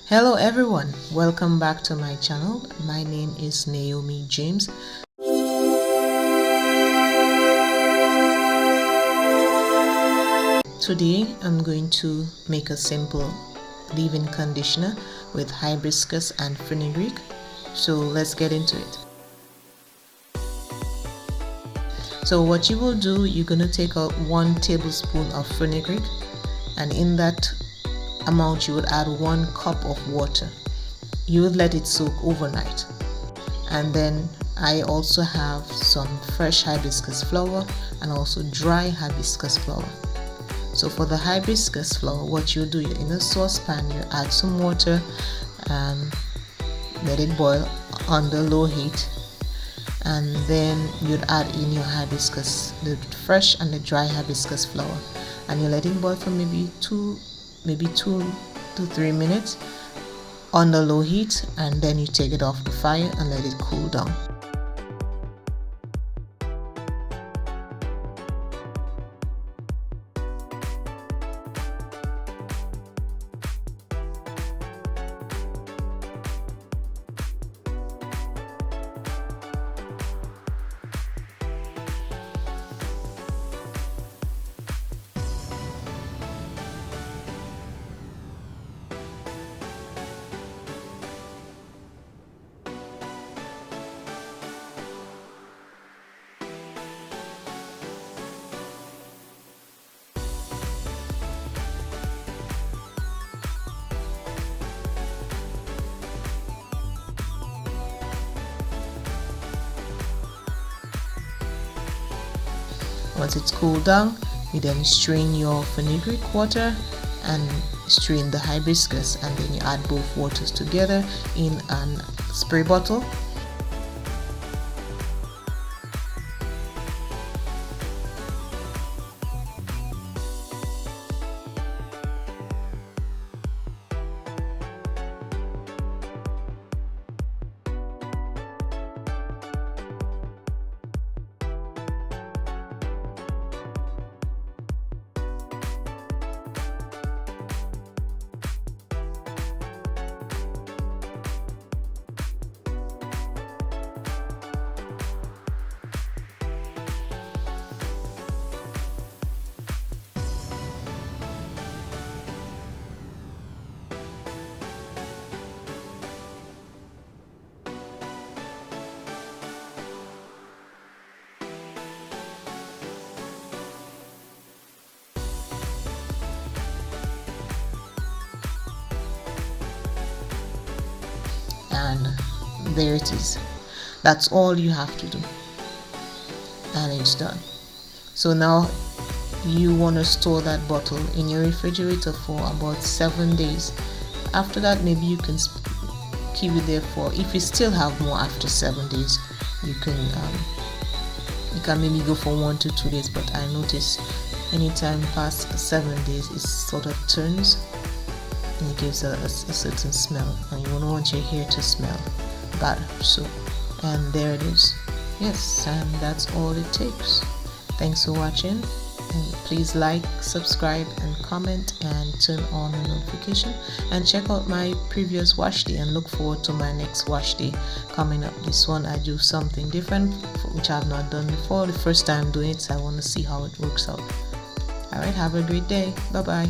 Hello everyone, welcome back to my channel. My name is Naomi James. Today I'm going to make a simple leave-in conditioner with hibiscus and fenugreek. So let's get into it. So what you will do, you're going to take out 1 tablespoon of fenugreek, and in that amount you would add 1 cup of water. You would let it soak overnight. And then I also have some fresh hibiscus flower and also dry hibiscus flower. So for the hibiscus flower, what you do, in a saucepan you add some water and let it boil under low heat, and then you'd add in your hibiscus, the fresh and the dry hibiscus flower, and you let it boil for maybe 2 to 3 minutes on the low heat, and then you take it off the fire and let it cool down. Once it's cooled down, you then strain your fenugreek water and strain the hibiscus, and then you add both waters together in a spray bottle. And there it is. That's all you have to do, and it's done. So now you want to store that bottle in your refrigerator for about 7 days. After that, maybe you can keep it there for, if you still have more after 7 days, you can maybe go for 1 to 2 days. But I notice anytime past 7 days it sort of turns and it gives a certain smell, and you don't want your hair to smell bad. So, and there it is. Yes, and that's all it takes. Thanks for watching, and please like, subscribe and comment and turn on the notification, and check out my previous wash day and look forward to my next wash day coming up. This one I do something different which I've not done before, the first time doing it, so I want to see how it works out. Alright, have a great day. Bye bye.